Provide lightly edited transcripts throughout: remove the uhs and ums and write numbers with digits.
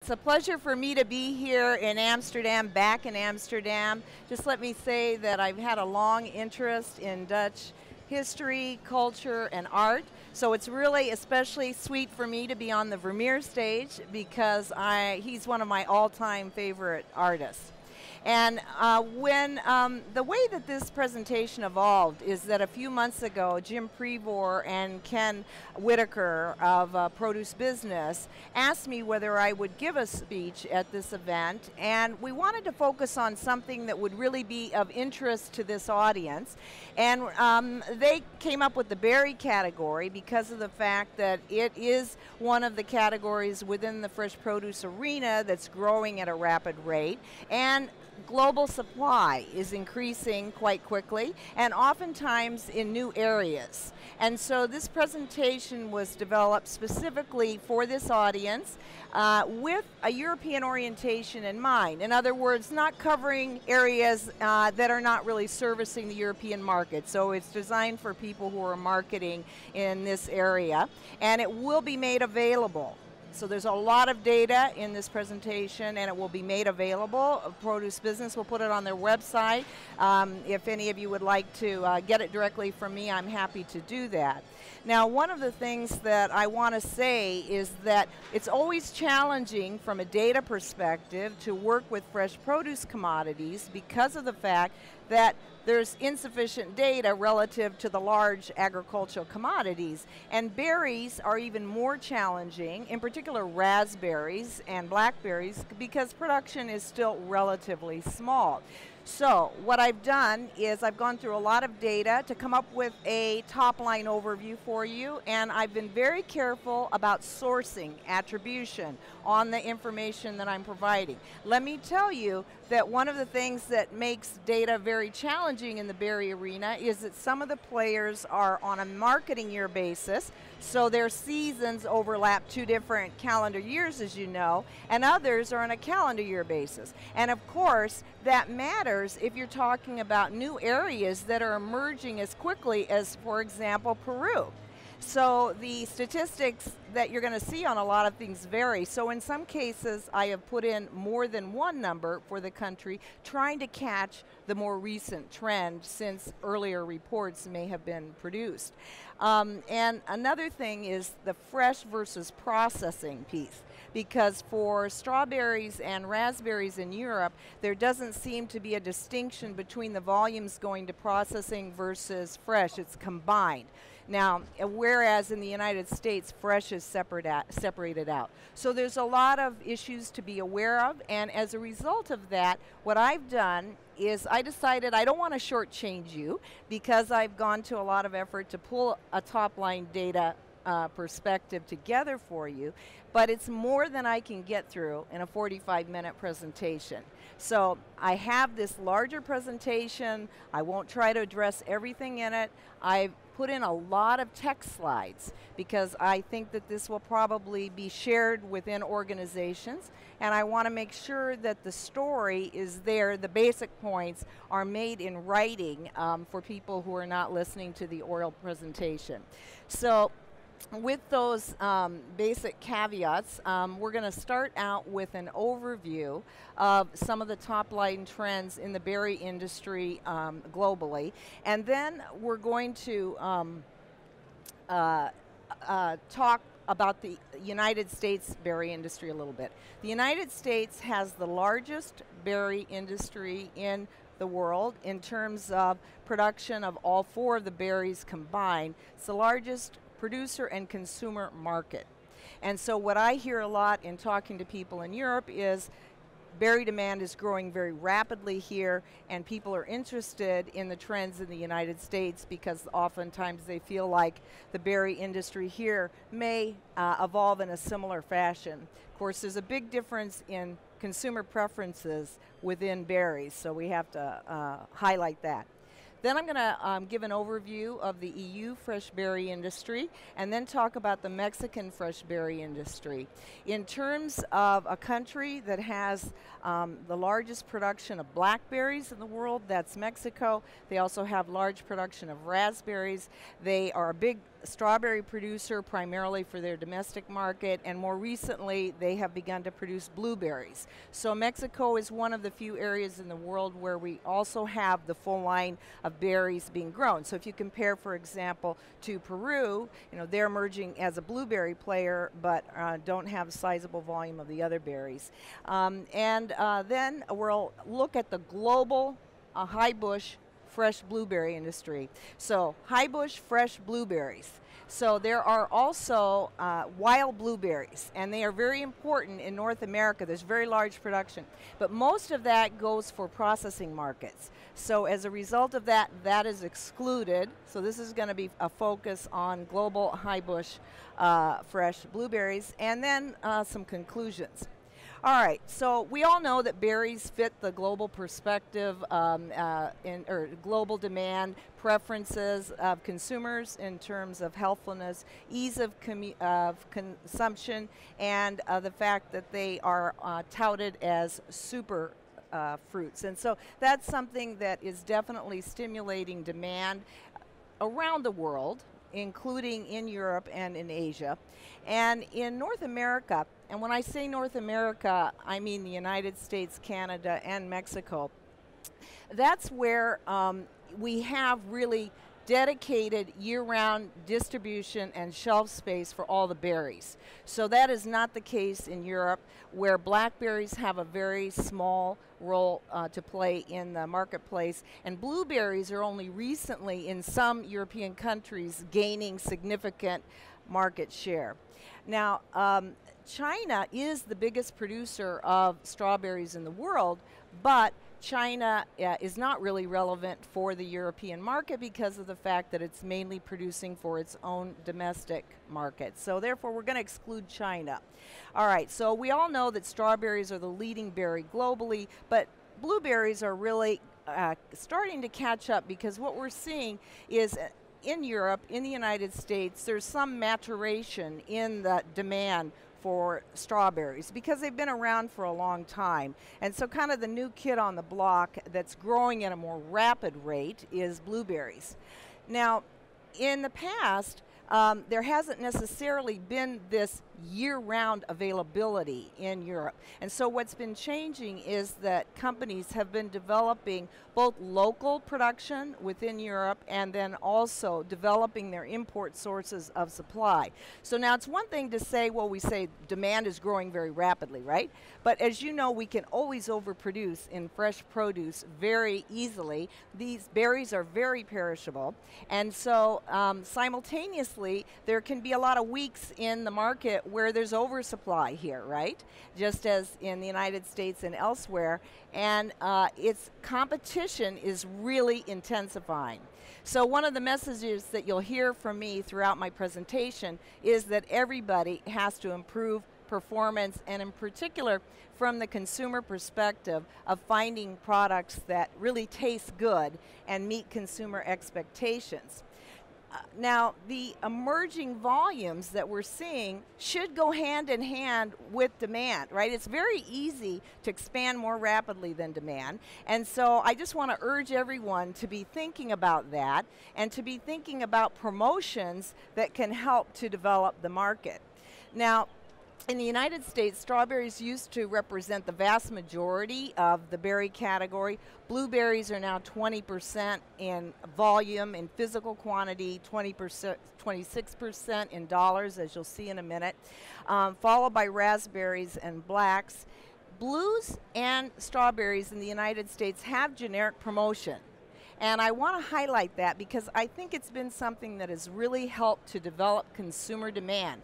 It's a pleasure for me to be here in Amsterdam, back in Amsterdam. Just let me say that I've had a long interest in Dutch history, culture, and art. So it's really especially sweet for me to be on the Vermeer stage because he's one of my all-time favorite artists. And the way that this presentation evolved is that a few months ago, Jim Prevor and Ken Whitaker of Produce Business asked me whether I would give a speech at this event, and we wanted to focus on something that would really be of interest to this audience. And they came up with the berry category because of the fact that it is one of the categories within the fresh produce arena that's growing at a rapid rate, and global supply is increasing quite quickly and oftentimes in new areas. And so this presentation was developed specifically for this audience with a European orientation in mind. In other words, not covering areas that are not really servicing the European market. So it's designed for people who are marketing in this area, and it will be made available. So there's a lot of data in this presentation, and it will be made available. Produce Business will put it on their website. If any of you would like to get it directly from me, I'm happy to do that. Now, one of the things that I want to say is that it's always challenging from a data perspective to work with fresh produce commodities because of the fact that there's insufficient data relative to the large agricultural commodities. And berries are even more challenging, in particular raspberries and blackberries, because production is still relatively small. So what I've done is I've gone through a lot of data to come up with a top-line overview for you, and I've been very careful about sourcing attribution on the information that I'm providing. Let me tell you that one of the things that makes data very challenging in the berry arena is that some of the players are on a marketing year basis, so their seasons overlap 2 different calendar years, as you know, and others are on a calendar year basis. And of course, that matters if you're talking about new areas that are emerging as quickly as, for example, Peru. So the statistics that you're going to see on a lot of things vary. So in some cases, I have put in more than one number for the country, trying to catch the more recent trend since earlier reports may have been produced. And another thing is the fresh versus processing piece. Because for strawberries and raspberries in Europe, there doesn't seem to be a distinction between the volumes going to processing versus fresh. It's combined. Now, whereas in the United States, fresh is separated out. So there's a lot of issues to be aware of, and as a result of that, what I've done is I decided I don't want to shortchange you because I've gone to a lot of effort to pull a top-line data perspective together for you, but it's more than I can get through in a 45-minute presentation. So I have this larger presentation. I won't try to address everything in it. I've put in a lot of text slides because I think that this will probably be shared within organizations, and I want to make sure that the story is there, the basic points are made in writing for people who are not listening to the oral presentation. So with those basic caveats, we're going to start out with an overview of some of the top-line trends in the berry industry globally, and then we're going to talk about the United States berry industry a little bit. The United States has the largest berry industry in the world in terms of production of all 4 of the berries combined. It's the largest producer and consumer market. And so what I hear a lot in talking to people in Europe is berry demand is growing very rapidly here, and people are interested in the trends in the United States because oftentimes they feel like the berry industry here may evolve in a similar fashion. Of course, there's a big difference in consumer preferences within berries, so we have to highlight that. Then I'm going to give an overview of the EU fresh berry industry and then talk about the Mexican fresh berry industry. In terms of a country that has the largest production of blackberries in the world, that's Mexico. They also have large production of raspberries. They are a big strawberry producer primarily for their domestic market, and more recently they have begun to produce blueberries. So Mexico is one of the few areas in the world where we also have the full line of berries being grown. So if you compare, for example, to Peru, you know, they're emerging as a blueberry player, but don't have a sizable volume of the other berries. Then we'll look at the global high bush fresh blueberry industry. So high bush fresh blueberries. So there are also wild blueberries, and they are very important in North America. There's very large production, but most of that goes for processing markets. So as a result of that, that is excluded. So this is going to be a focus on global high bush fresh blueberries, and then some conclusions. All right, so we all know that berries fit the global perspective or global demand preferences of consumers in terms of healthfulness, ease of consumption, and the fact that they are touted as super fruits. And so that's something that is definitely stimulating demand around the world, including in Europe and in Asia. And in North America, and when I say North America, I mean the United States, Canada, and Mexico, that's where we have really dedicated year-round distribution and shelf space for all the berries. So that is not the case in Europe, where blackberries have a very small role to play in the marketplace, and blueberries are only recently in some European countries gaining significant market share. Now, China is the biggest producer of strawberries in the world, but China is not really relevant for the European market because of the fact that it's mainly producing for its own domestic market. So therefore, we're going to exclude China. All right, so we all know that strawberries are the leading berry globally, but blueberries are really starting to catch up, because what we're seeing is in Europe, in the United States, there's some maturation in the demand for strawberries because they've been around for a long time. And so kind of the new kid on the block that's growing at a more rapid rate is blueberries. Now, in the past, there hasn't necessarily been this year-round availability in Europe. And so what's been changing is that companies have been developing both local production within Europe and then also developing their import sources of supply. So now it's one thing to say, well, we say demand is growing very rapidly, right? But as you know, we can always overproduce in fresh produce very easily. These berries are very perishable. And so simultaneously, there can be a lot of weeks in the market where there's oversupply here, right? Just as in the United States and elsewhere. And its competition is really intensifying. So one of the messages that you'll hear from me throughout my presentation is that everybody has to improve performance, and in particular from the consumer perspective of finding products that really taste good and meet consumer expectations. Now, the emerging volumes that we're seeing should go hand in hand with demand, right? It's very easy to expand more rapidly than demand. And so I just want to urge everyone to be thinking about that and to be thinking about promotions that can help to develop the market. Now, in the United States, strawberries used to represent the vast majority of the berry category. Blueberries are now 20% in volume, in physical quantity, 26% in dollars, as you'll see in a minute, followed by raspberries and blacks. Blues and strawberries in the United States have generic promotion. And I want to highlight that because I think it's been something that has really helped to develop consumer demand.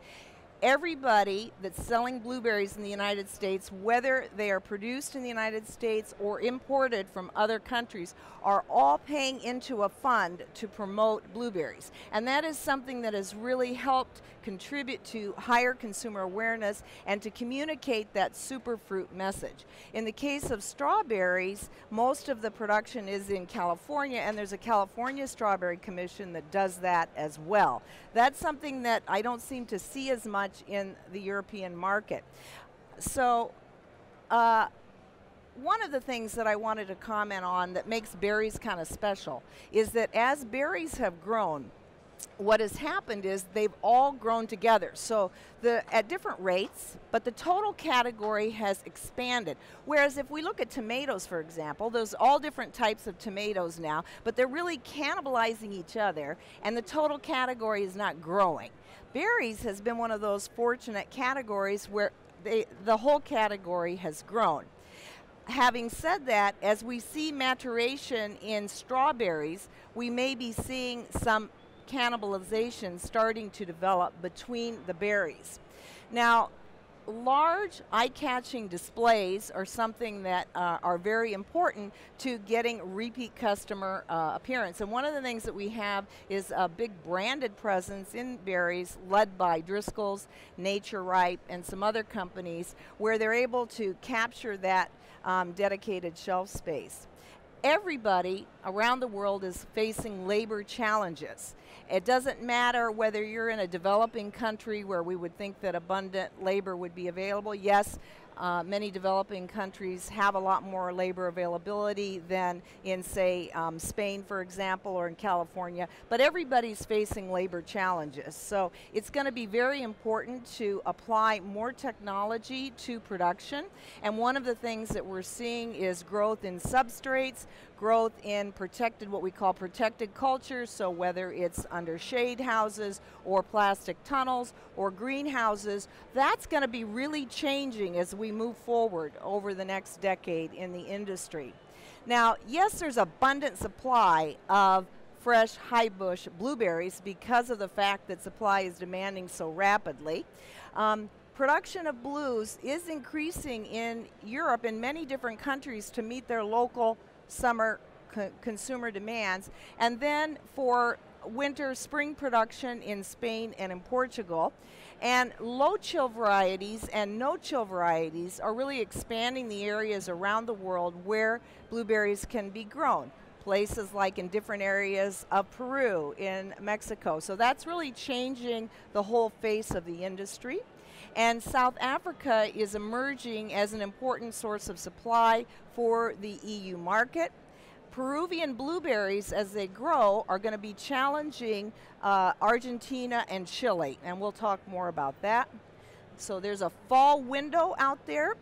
Everybody that's selling blueberries in the United States, whether they are produced in the United States or imported from other countries, are all paying into a fund to promote blueberries. And that is something that has really helped contribute to higher consumer awareness and to communicate that superfruit message. In the case of strawberries, most of the production is in California, and there's a California Strawberry Commission that does that as well. That's something that I don't seem to see as much in the European market. So one of the things that I wanted to comment on that makes berries kind of special is that as berries have grown, what has happened is they've all grown together. So at different rates, but the total category has expanded. Whereas if we look at tomatoes, for example, there's all different types of tomatoes now, but they're really cannibalizing each other, and the total category is not growing. Berries has been one of those fortunate categories where the whole category has grown. Having said that, as we see maturation in strawberries, we may be seeing some cannibalization starting to develop between the berries. Now, large eye-catching displays are something that are very important to getting repeat customer appearance. And one of the things that we have is a big branded presence in berries led by Driscoll's, Nature Ripe, and some other companies where they're able to capture that dedicated shelf space. Everybody around the world is facing labor challenges. It doesn't matter whether you're in a developing country where we would think that abundant labor would be available. Yes, many developing countries have a lot more labor availability than in, say, Spain, for example, or in California, but everybody's facing labor challenges. So it's going to be very important to apply more technology to production, and one of the things that we're seeing is growth in substrates, growth in protected, what we call protected cultures, so whether it's under shade houses or plastic tunnels or greenhouses, that's going to be really changing as we move forward over the next decade in the industry. Now, yes, there's abundant supply of fresh high bush blueberries because of the fact that supply is demanding so rapidly. Production of blues is increasing in Europe and many different countries to meet their local summer consumer demands, and then for winter spring production in Spain and in Portugal. And low chill varieties and no chill varieties are really expanding the areas around the world where blueberries can be grown. Places like in different areas of Peru, in Mexico. So that's really changing the whole face of the industry. And South Africa is emerging as an important source of supply for the EU market. Peruvian blueberries, as they grow, are going to be challenging Argentina and Chile, and we'll talk more about that. So there's a fall window out there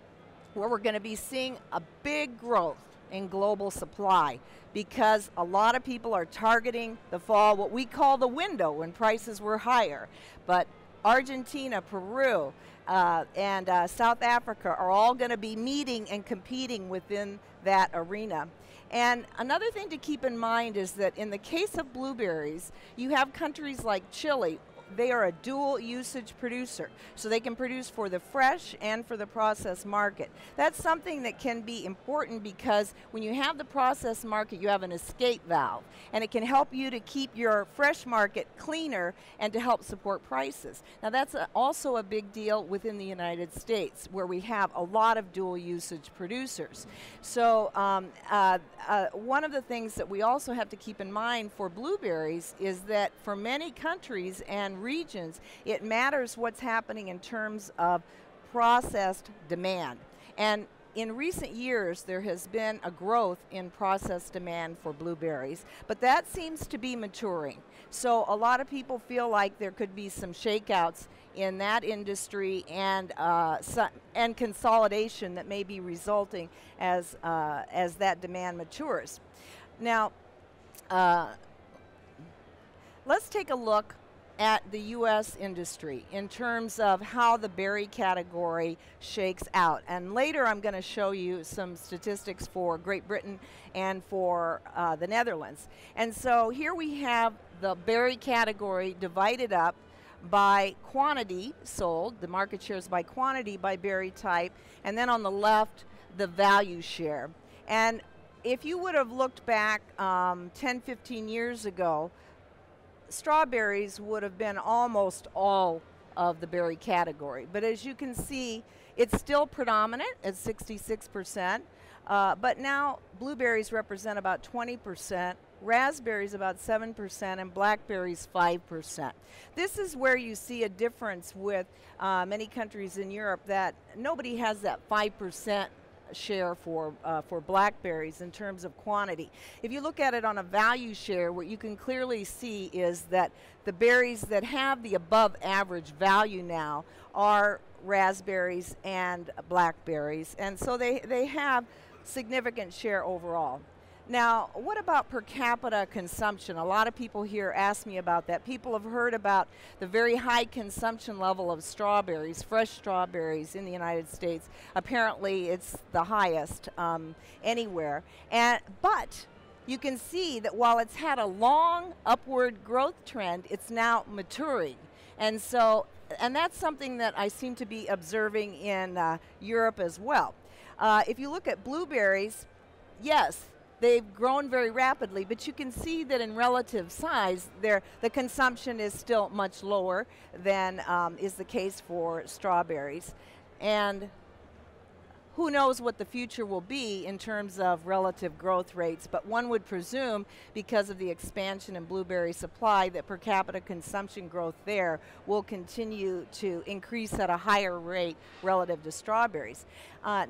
where we're going to be seeing a big growth in global supply because a lot of people are targeting the fall, what we call the window, when prices were higher. But Argentina, Peru, and South Africa are all going to be meeting and competing within that arena. And another thing to keep in mind is that in the case of blueberries, you have countries like Chile. They are a dual usage producer, so they can produce for the fresh and for the processed market. That's something that can be important because when you have the processed market, you have an escape valve, and it can help you to keep your fresh market cleaner and to help support prices. Now that's also a big deal within the United States, where we have a lot of dual usage producers. So one of the things that we also have to keep in mind for blueberries is that for many countries and regions, it matters what's happening in terms of processed demand. And in recent years, there has been a growth in processed demand for blueberries, but that seems to be maturing. So a lot of people feel like there could be some shakeouts in that industry and consolidation that may be resulting as that demand matures. Now, let's take a look at the U.S. industry in terms of how the berry category shakes out. And later I'm going to show you some statistics for Great Britain and for the Netherlands. And so here we have the berry category divided up by quantity sold, the market shares by quantity by berry type, and then on the left, the value share. And if you would have looked back 10, 15 years ago, strawberries would have been almost all of the berry category. But as you can see, it's still predominant at 66%, but now blueberries represent about 20%, raspberries about 7%, and blackberries 5%. This is where you see a difference with many countries in Europe, that nobody has that 5% share for blackberries in terms of quantity. If you look at it on a value share, what you can clearly see is that the berries that have the above average value now are raspberries and blackberries, and so they have significant share overall. Now, what about per capita consumption? A lot of people here ask me about that. People have heard about the very high consumption level of strawberries, fresh strawberries in the United States. Apparently, it's the highest anywhere. But you can see that while it's had a long upward growth trend, it's now maturing. And that's something that I seem to be observing in Europe as well. If you look at blueberries, yes, they've grown very rapidly, but you can see that in relative size, the consumption is still much lower than is the case for strawberries. And who knows what the future will be in terms of relative growth rates, but one would presume, because of the expansion in blueberry supply, that per capita consumption growth there will continue to increase at a higher rate relative to strawberries.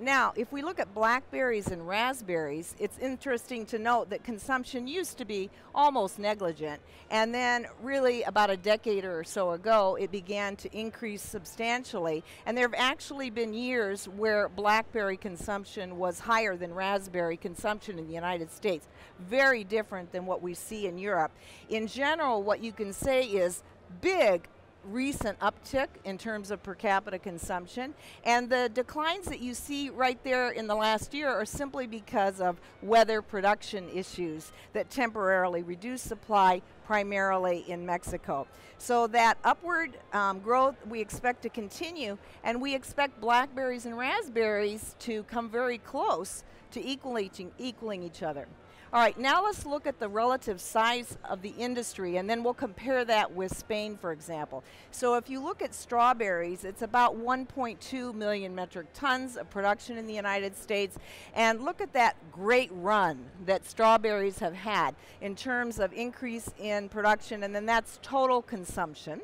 Now, if we look at blackberries and raspberries, it's interesting to note that consumption used to be almost negligent, and then really about a decade or so ago, it began to increase substantially, and there have actually been years where blackberry consumption was higher than raspberry consumption in the United States. Very different than what we see in Europe. In general, what you can say is big recent uptick in terms of per capita consumption, and the declines that you see right there in the last year are simply because of weather production issues that temporarily reduce supply, primarily in Mexico. So that upward growth we expect to continue, and we expect blackberries and raspberries to come very close to equaling each other. All right, now let's look at the relative size of the industry, and then we'll compare that with Spain, for example. So if you look at strawberries, it's about 1.2 million metric tons of production in the United States, and look at that great run that strawberries have had in terms of increase in production, and then that's total consumption.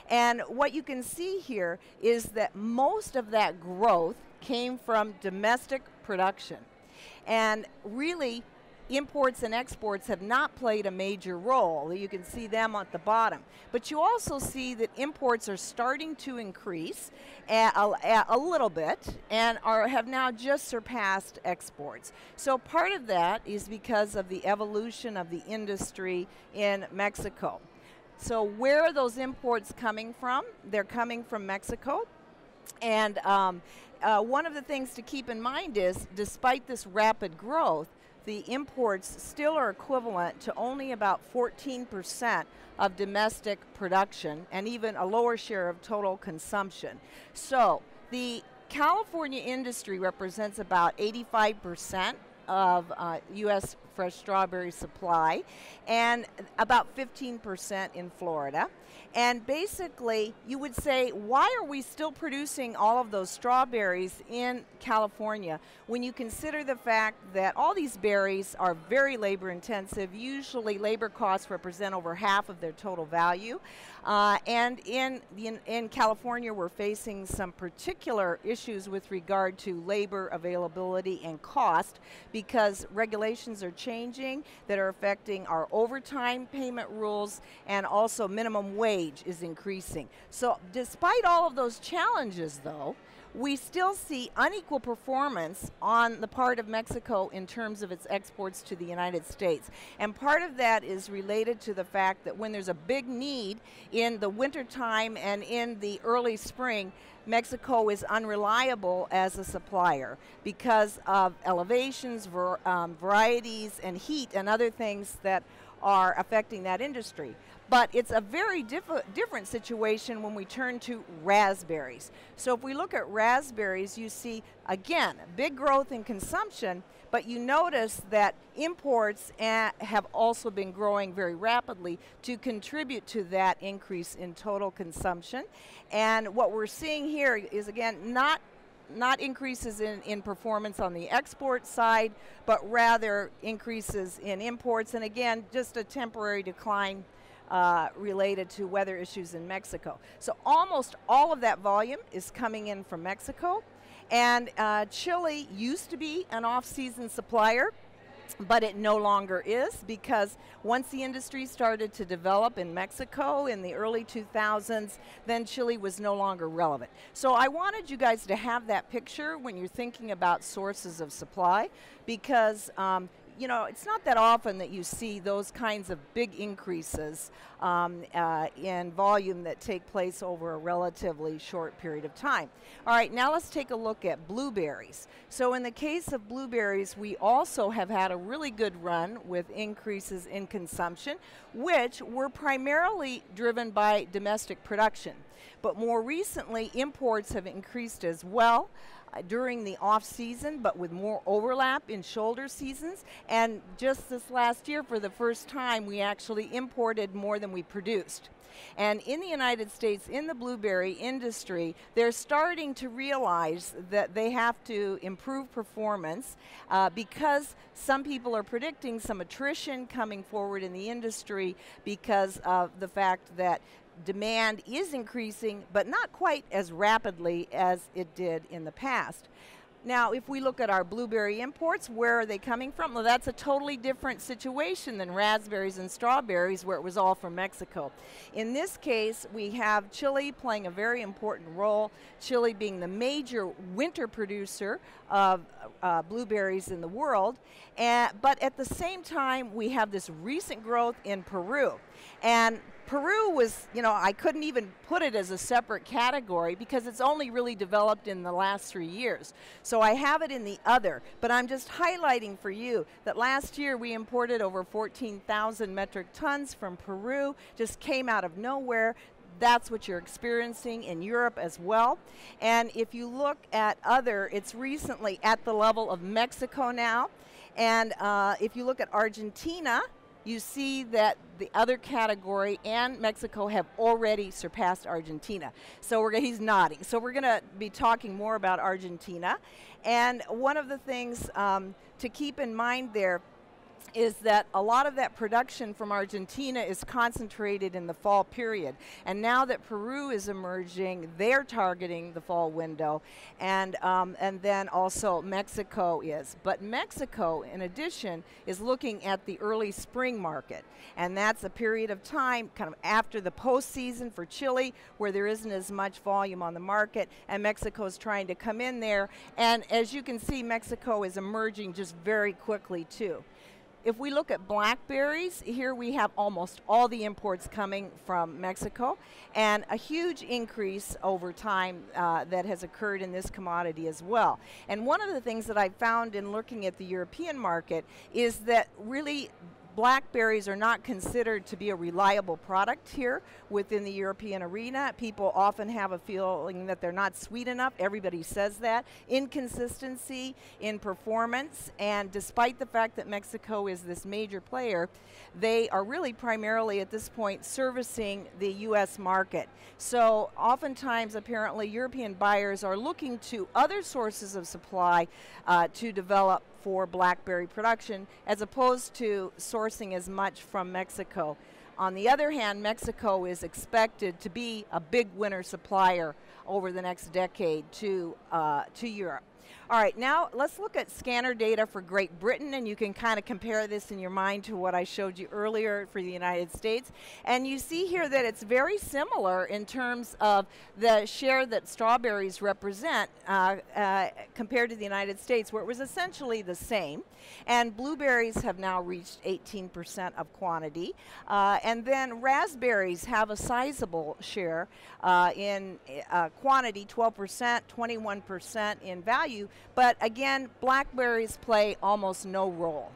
And what you can see here is that most of that growth came from domestic production. And really, imports and exports have not played a major role. You can see them at the bottom. But you also see that imports are starting to increase a little bit and have now just surpassed exports. So part of that is because of the evolution of the industry in Mexico. So where are those imports coming from? They're coming from Mexico. And one of the things to keep in mind is, despite this rapid growth, the imports still are equivalent to only about 14% of domestic production and even a lower share of total consumption. So the California industry represents about 85% of U.S. fresh strawberry supply, and about 15% in Florida. And basically, you would say, why are we still producing all of those strawberries in California when you consider the fact that all these berries are very labor intensive? Usually labor costs represent over half of their total value. And in California, we're facing some particular issues with regard to labor availability and cost, because regulations are changing that are affecting our overtime payment rules, and also minimum wage is increasing. So despite all of those challenges, though, we still see unequal performance on the part of Mexico in terms of its exports to the United States. And part of that is related to the fact that when there's a big need in the wintertime and in the early spring, Mexico is unreliable as a supplier because of elevations, varieties, and heat and other things that are affecting that industry. But it's a very different situation when we turn to raspberries. So if we look at raspberries, you see, again, big growth in consumption, but you notice that imports have also been growing very rapidly to contribute to that increase in total consumption. And what we're seeing here is, again, not increases in performance on the export side, but rather increases in imports, and again, just a temporary decline related to weather issues in Mexico. So almost all of that volume is coming in from Mexico, And Chile used to be an off-season supplier, but it no longer is, because once the industry started to develop in Mexico in the early 2000s, then Chile was no longer relevant. So I wanted you guys to have that picture when you're thinking about sources of supply, because you know, it's not that often that you see those kinds of big increases in volume that take place over a relatively short period of time. All right, now let's take a look at blueberries. So in the case of blueberries, we also have had a really good run with increases in consumption, which were primarily driven by domestic production. But more recently, imports have increased as well during the off season, but with more overlap in shoulder seasons. And just this last year, for the first time, we actually imported more than we produced. And in the United States, in the blueberry industry, they're starting to realize that they have to improve performance because some people are predicting some attrition coming forward in the industry because of the fact that demand is increasing, but not quite as rapidly as it did in the past. Now, if we look at our blueberry imports, where are they coming from? Well, that's a totally different situation than raspberries and strawberries, where it was all from Mexico. In this case, we have Chile playing a very important role, Chile being the major winter producer of blueberries in the world. But at the same time, we have this recent growth in Peru. And Peru was, you know, I couldn't even put it as a separate category because it's only really developed in the last 3 years. So I have it in the other, but I'm just highlighting for you that last year we imported over 14,000 metric tons from Peru, just came out of nowhere. That's what you're experiencing in Europe as well. And if you look at other, it's recently at the level of Mexico now. And if you look at Argentina, you see that the other category and Mexico have already surpassed Argentina. So he's nodding. So we're going to be talking more about Argentina. And one of the things to keep in mind there is that a lot of that production from Argentina is concentrated in the fall period. And now that Peru is emerging, they're targeting the fall window, and then also Mexico is. But Mexico, in addition, is looking at the early spring market. And that's a period of time kind of after the postseason for Chile, where there isn't as much volume on the market, and Mexico is trying to come in there. And as you can see, Mexico is emerging just very quickly too. If we look at blackberries, here we have almost all the imports coming from Mexico, and a huge increase over time that has occurred in this commodity as well. And one of the things that I found in looking at the European market is that really blackberries are not considered to be a reliable product here within the European arena. People often have a feeling that they're not sweet enough. Everybody says that. Inconsistency in performance, and despite the fact that Mexico is this major player, they are really primarily at this point servicing the U.S. market. So oftentimes, apparently, European buyers are looking to other sources of supply to develop for blackberry production, as opposed to sourcing as much from Mexico. On the other hand, Mexico is expected to be a big winter supplier over the next decade to Europe. All right, now let's look at scanner data for Great Britain, and you can kind of compare this in your mind to what I showed you earlier for the United States. And you see here that it's very similar in terms of the share that strawberries represent compared to the United States, where it was essentially the same. And blueberries have now reached 18% of quantity. And then raspberries have a sizable share in quantity, 12%, 21% in value. But again, blackberries play almost no role.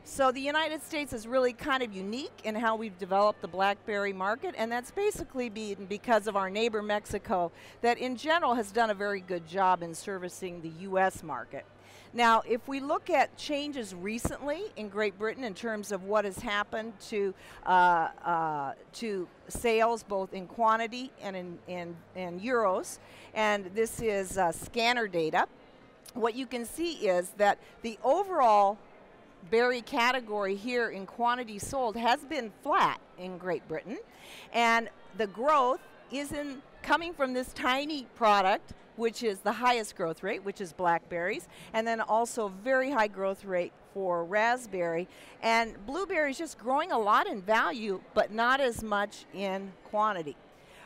So the United States is really kind of unique in how we've developed the blackberry market, and that's basically because of our neighbor Mexico, that in general has done a very good job in servicing the U.S. market. Now, if we look at changes recently in Great Britain in terms of what has happened to sales, both in quantity and in euros, and this is scanner data, what you can see is that the overall berry category here in quantity sold has been flat in Great Britain, and the growth is coming from this tiny product, which is the highest growth rate, which is blackberries, and then also very high growth rate for raspberry. And blueberries just growing a lot in value, but not as much in quantity.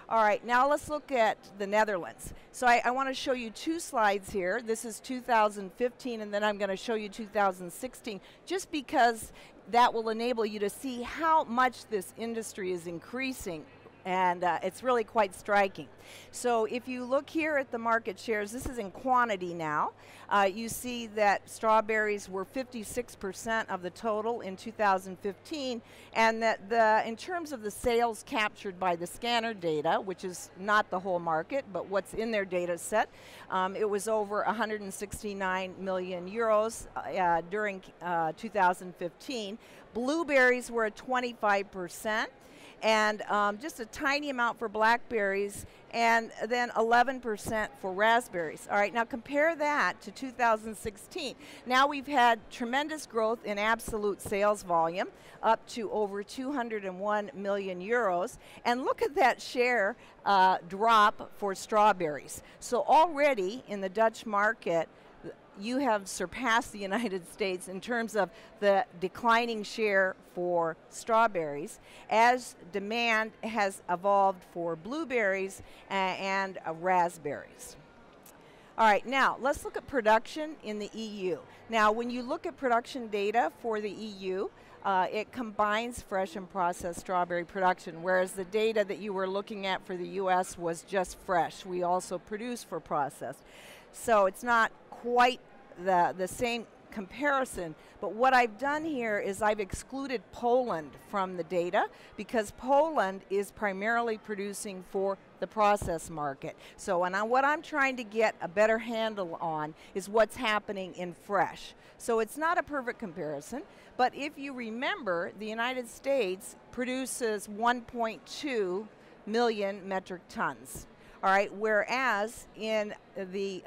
All right, now let's look at the Netherlands. So I want to show you two slides here. This is 2015, and then I'm going to show you 2016, just because that will enable you to see how much this industry is increasing. And it's really quite striking. So if you look here at the market shares, this is in quantity now. You see that strawberries were 56% of the total in 2015, and that in terms of the sales captured by the scanner data, which is not the whole market, but what's in their data set, it was over 169 million euros during 2015. Blueberries were at 25%. And just a tiny amount for blackberries, and then 11% for raspberries. All right, now compare that to 2016. Now we've had tremendous growth in absolute sales volume, up to over 201 million euros. And look at that share drop for strawberries. So already in the Dutch market, you have surpassed the United States in terms of the declining share for strawberries as demand has evolved for blueberries and raspberries. All right, now let's look at production in the EU. Now, when you look at production data for the EU, it combines fresh and processed strawberry production, whereas the data that you were looking at for the US was just fresh. We also produce for processed. So it's not quite the same comparison, but what I've done here is I've excluded Poland from the data because Poland is primarily producing for the process market. So what I'm trying to get a better handle on is what's happening in fresh. So it's not a perfect comparison, but if you remember, the United States produces 1.2 million metric tons. All right, whereas in the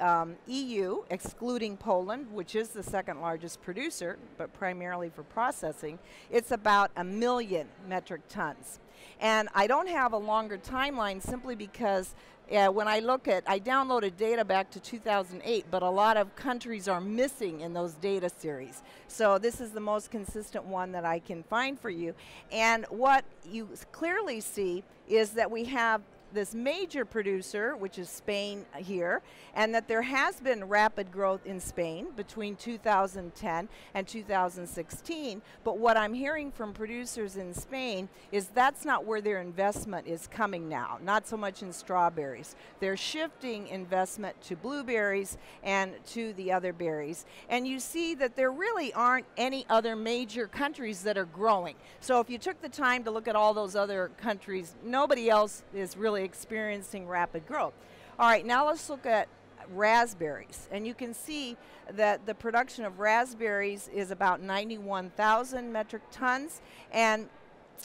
EU, excluding Poland, which is the second largest producer, but primarily for processing, it's about 1 million metric tons. And I don't have a longer timeline simply because when I downloaded data back to 2008, but a lot of countries are missing in those data series. So this is the most consistent one that I can find for you. And what you clearly see is that we have this major producer, which is Spain here, and that there has been rapid growth in Spain between 2010 and 2016. But what I'm hearing from producers in Spain is that's not where their investment is coming now, not so much in strawberries. They're shifting investment to blueberries and to the other berries. And you see that there really aren't any other major countries that are growing. So if you took the time to look at all those other countries, nobody else is really experiencing rapid growth. All right, now let's look at raspberries. And you can see that the production of raspberries is about 91,000 metric tons. And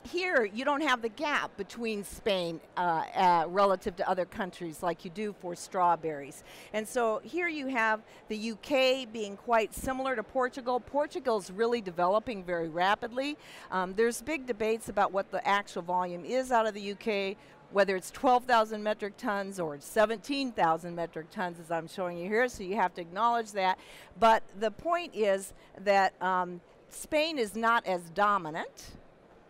here you don't have the gap between Spain relative to other countries like you do for strawberries. And so here you have the UK being quite similar to Portugal. Portugal's really developing very rapidly. There's big debates about what the actual volume is out of the UK, whether it's 12,000 metric tons or 17,000 metric tons, as I'm showing you here, so you have to acknowledge that. But the point is that Spain is not as dominant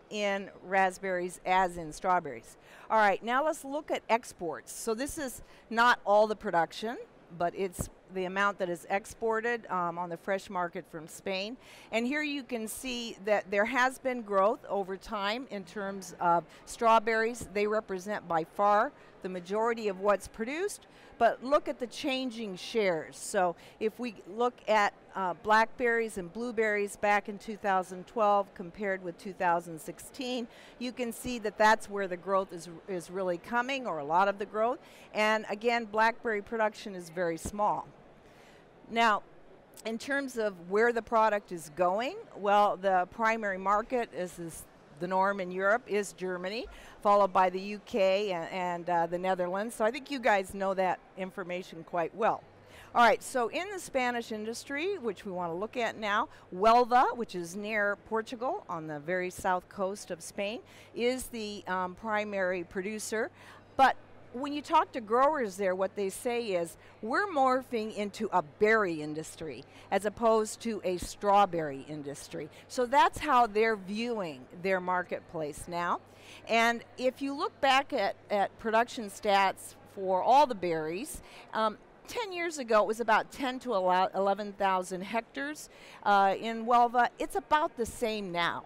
in raspberries as in strawberries. All right, now let's look at exports. So this is not all the production, but it's the amount that is exported on the fresh market from Spain. And here you can see that there has been growth over time in terms of strawberries. They represent by far the majority of what's produced, but look at the changing shares. So if we look at blackberries and blueberries back in 2012 compared with 2016, you can see that that's where the growth is really coming, or a lot of the growth. And again, blackberry production is very small. Now, in terms of where the product is going, well, the primary market is the norm in Europe is Germany, followed by the UK and the Netherlands. So I think you guys know that information quite well. All right, so in the Spanish industry, which we want to look at now, Huelva, which is near Portugal on the very south coast of Spain, is the primary producer. But when you talk to growers there, what they say is, we're morphing into a berry industry as opposed to a strawberry industry. So that's how they're viewing their marketplace now. And if you look back at production stats for all the berries, 10 years ago, it was about 10 to 11,000 hectares in Huelva. It's about the same now.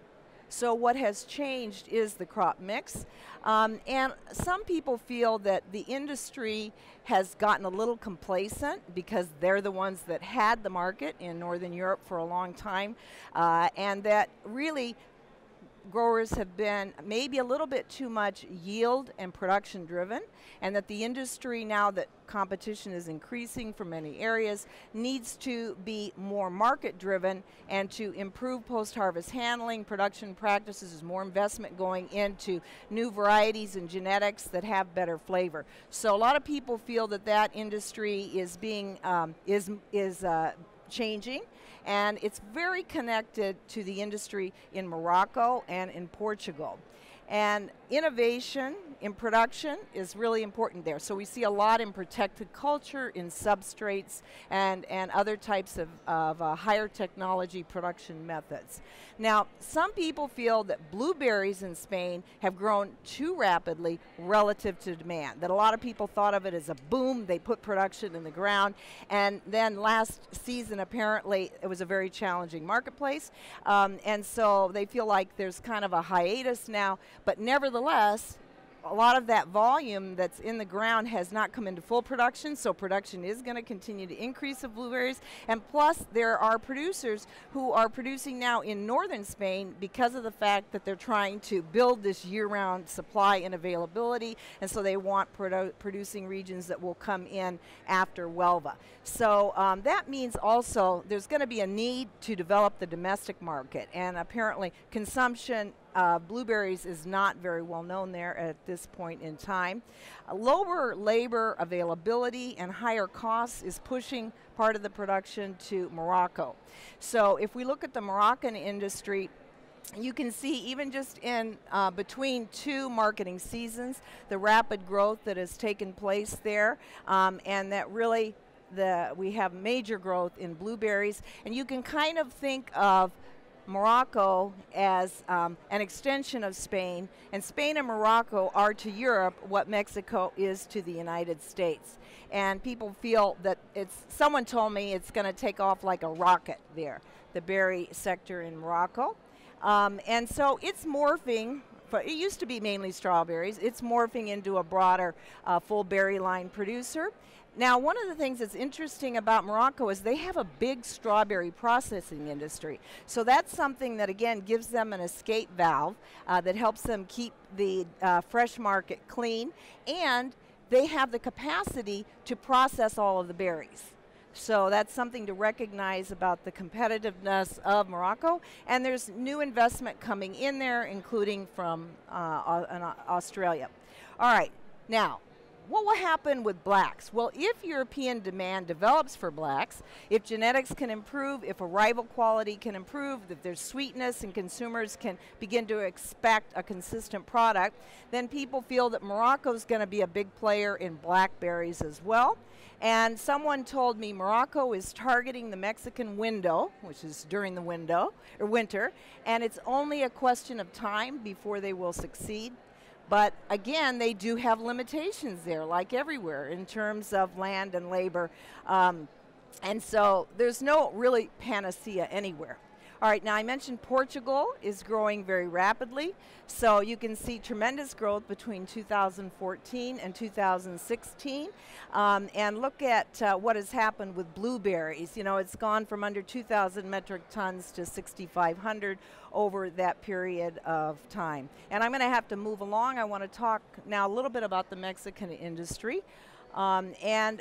So what has changed is the crop mix. And some people feel that the industry has gotten a little complacent because they're the ones that had the market in Northern Europe for a long time, and that really growers have been maybe a little bit too much yield and production driven, and that the industry, now that competition is increasing from many areas, needs to be more market driven and to improve post-harvest handling, production practices. There's more investment going into new varieties and genetics that have better flavor. So a lot of people feel that that industry is being changing, and it's very connected to the industry in Morocco and in Portugal. And innovation in production is really important there. So we see a lot in protected culture, in substrates, and other types of higher technology production methods. Now, some people feel that blueberries in Spain have grown too rapidly relative to demand, that a lot of people thought of it as a boom. They put production in the ground, and then last season, apparently, it was a very challenging marketplace, and so they feel like there's kind of a hiatus now. But nevertheless, a lot of that volume that's in the ground has not come into full production, so production is going to continue to increase of blueberries. And plus, there are producers who are producing now in northern Spain because of the fact that they're trying to build this year-round supply and availability, and so they want producing regions that will come in after Huelva. So that means also there's going to be a need to develop the domestic market, and apparently consumption blueberries is not very well known there at this point in time. Lower labor availability and higher costs is pushing part of the production to Morocco. So if we look at the Moroccan industry, you can see even just in between two marketing seasons, the rapid growth that has taken place there, and that really we have major growth in blueberries. And you can kind of think of Morocco as an extension of Spain, and Spain and Morocco are to Europe what Mexico is to the United States. And people feel that someone told me it's going to take off like a rocket there, the berry sector in Morocco. And so it's morphing. But it used to be mainly strawberries. It's morphing into a broader full berry line producer. Now, one of the things that's interesting about Morocco is they have a big strawberry processing industry. So that's something that, again, gives them an escape valve that helps them keep the fresh market clean, and they have the capacity to process all of the berries. So that's something to recognize about the competitiveness of Morocco. And there's new investment coming in there, including from Australia. All right, now, what will happen with blacks? Well, if European demand develops for blacks, if genetics can improve, if arrival quality can improve, if there's sweetness and consumers can begin to expect a consistent product, then people feel that Morocco's going to be a big player in blackberries as well. And someone told me Morocco is targeting the Mexican window, which is during the winter, and it's only a question of time before they will succeed. But again, they do have limitations there, like everywhere, in terms of land and labor. And so there's no really panacea anywhere. All right, now I mentioned Portugal is growing very rapidly. So you can see tremendous growth between 2014 and 2016. And look at what has happened with blueberries. You know, it's gone from under 2,000 metric tons to 6,500 over that period of time. And I'm going to have to move along. I want to talk now a little bit about the Mexican industry. In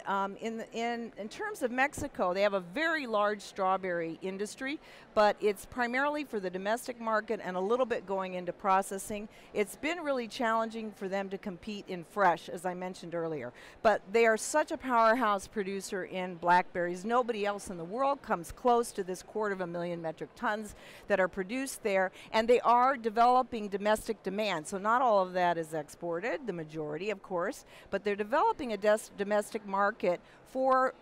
terms of Mexico, they have a very large strawberry industry, but it's primarily for the domestic market and a little bit going into processing. It's been really challenging for them to compete in fresh, as I mentioned earlier. But they are such a powerhouse producer in blackberries. Nobody else in the world comes close to this 250,000 metric tons that are produced there, and they are developing domestic demand. So not all of that is exported, the majority, of course, but they're developing a domestic market for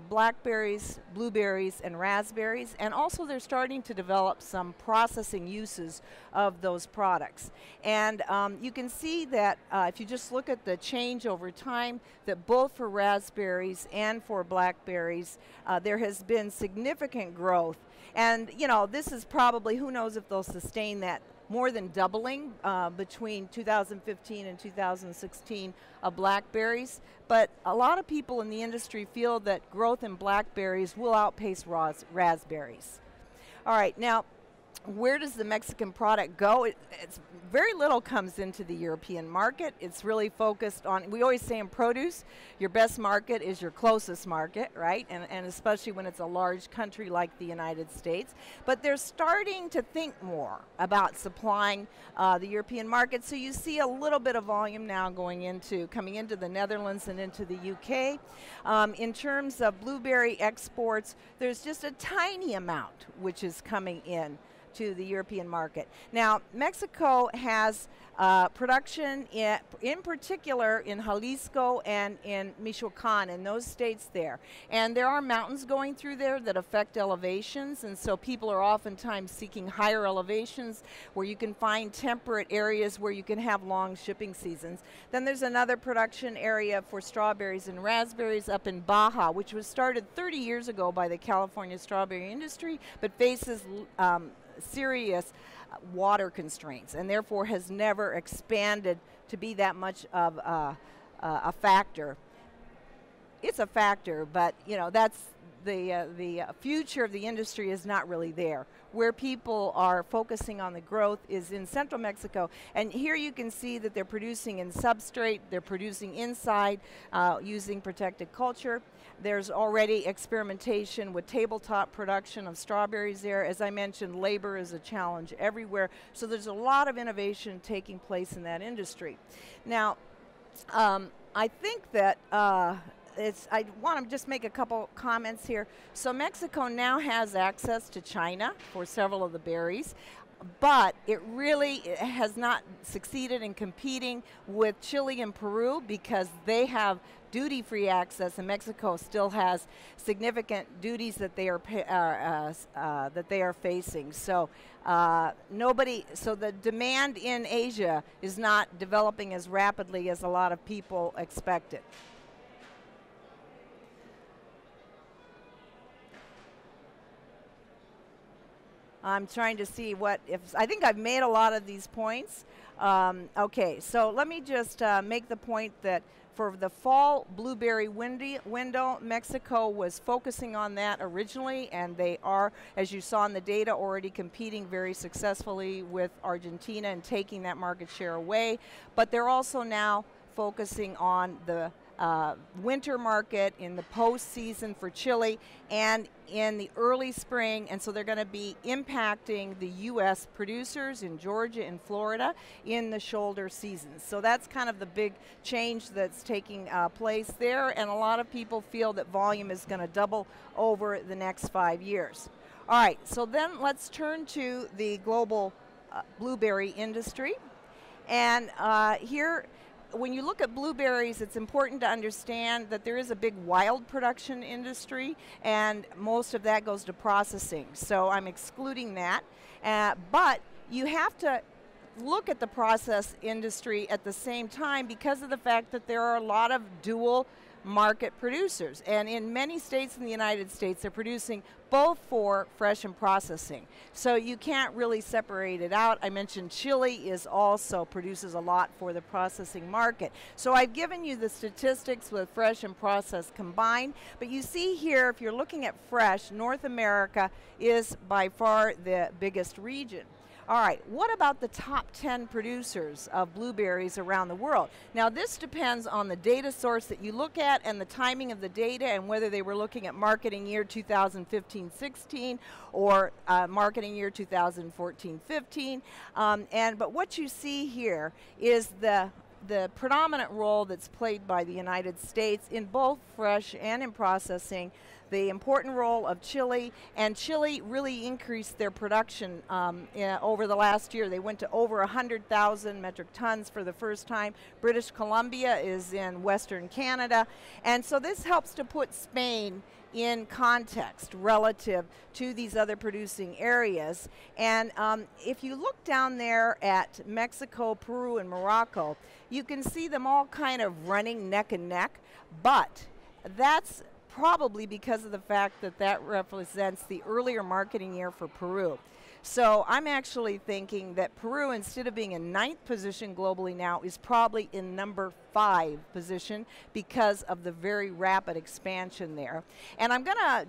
blackberries, blueberries, and raspberries, and also they're starting to develop some processing uses of those products. And you can see that if you just look at the change over time, that both for raspberries and for blackberries, there has been significant growth. And you know, this is probably, who knows if they'll sustain that more than doubling between 2015 and 2016 of blackberries. But a lot of people in the industry feel that growth in blackberries will outpace raspberries. All right, now, where does the Mexican product go? It's very little comes into the European market. It's really focused on, we always say in produce, your best market is your closest market, right? And especially when it's a large country like the United States. But they're starting to think more about supplying the European market. So you see a little bit of volume now coming into the Netherlands and into the UK. In terms of blueberry exports, there's just a tiny amount which is coming in to the European market. Now, Mexico has production in particular in Jalisco and in Michoacan, in those states there. And there are mountains going through there that affect elevations, and so people are oftentimes seeking higher elevations where you can find temperate areas where you can have long shipping seasons. Then there's another production area for strawberries and raspberries up in Baja, which was started 30 years ago by the California strawberry industry, but faces serious water constraints and therefore has never expanded to be that much of a factor. It's a factor, but you know, that's the future of the industry is not really there. Where people are focusing on the growth is in central Mexico, and here you can see that they're producing in substrate, they're producing inside using protected culture. There's already experimentation with tabletop production of strawberries there. As I mentioned, labor is a challenge everywhere, so there's a lot of innovation taking place in that industry. Now, I think that I want to just make a couple comments here. So Mexico now has access to China for several of the berries, but it really has not succeeded in competing with Chile and Peru because they have duty-free access, and Mexico still has significant duties that they are facing. So so the demand in Asia is not developing as rapidly as a lot of people expected. I'm trying to see I think I've made a lot of these points. Okay, so let me just make the point that for the fall blueberry window, Mexico was focusing on that originally, and they are, as you saw in the data, already competing very successfully with Argentina and taking that market share away. But they're also now focusing on the winter market in the post-season for Chile and in the early spring, and so they're going to be impacting the U.S. producers in Georgia and Florida in the shoulder seasons. So that's kind of the big change that's taking place there, and a lot of people feel that volume is going to double over the next 5 years. All right, so then let's turn to the global blueberry industry. And here, when you look at blueberries, it's important to understand that there is a big wild production industry, and most of that goes to processing. So I'm excluding that. But you have to look at the process industry at the same time because of the fact that there are a lot of dual market producers. And in many states in the United States, they're producing both for fresh and processing. So you can't really separate it out. I mentioned Chile produces a lot for the processing market. So I've given you the statistics with fresh and processed combined, but you see here, if you're looking at fresh, North America is by far the biggest region. All right, what about the top 10 producers of blueberries around the world? Now this depends on the data source that you look at and the timing of the data and whether they were looking at marketing year 2015-16 or marketing year 2014-15. But what you see here is the predominant role that's played by the United States in both fresh and in processing, the important role of Chile, and Chile really increased their production over the last year. They went to over 100,000 metric tons for the first time. British Columbia is in Western Canada, and so this helps to put Spain in context relative to these other producing areas. And if you look down there at Mexico, Peru, and Morocco, you can see them all kind of running neck and neck, but that's probably because of the fact that that represents the earlier marketing year for Peru. So I'm actually thinking that Peru, instead of being in 9th position globally now, is probably in number 5 position because of the very rapid expansion there. And I'm going to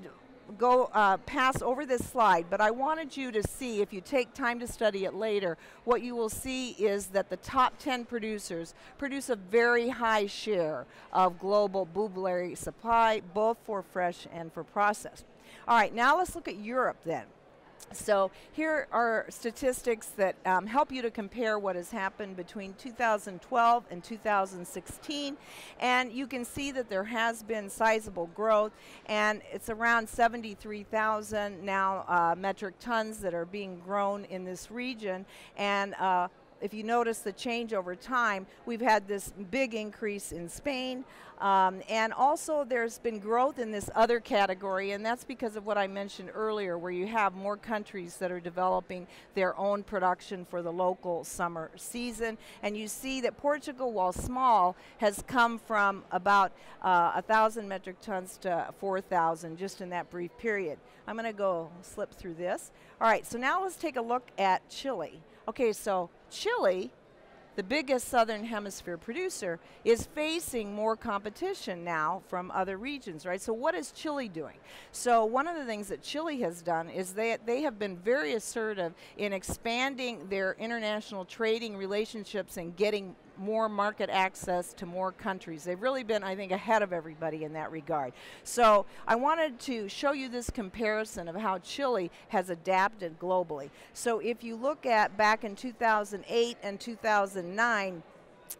go pass over this slide, but I wanted you to see, if you take time to study it later, what you will see is that the top 10 producers produce a very high share of global blueberry supply, both for fresh and for processed. All right, now let's look at Europe then. So here are statistics that help you to compare what has happened between 2012 and 2016, and you can see that there has been sizable growth, and it's around 73,000 now metric tons that are being grown in this region. And if you notice the change over time, we've had this big increase in Spain, and also there's been growth in this other category, and that's because of what I mentioned earlier, where you have more countries that are developing their own production for the local summer season. And you see that Portugal, while small, has come from about 1,000 metric tons to 4,000 just in that brief period. I'm going to go slip through this. All right, so now let's take a look at Chile. Okay, so Chile, the biggest southern hemisphere producer, is facing more competition now from other regions, right? So what is Chile doing? So one of the things that Chile has done is they have been very assertive in expanding their international trading relationships and getting more market access to more countries. They've really been, I think, ahead of everybody in that regard. So I wanted to show you this comparison of how Chile has adapted globally. So if you look at back in 2008 and 2009,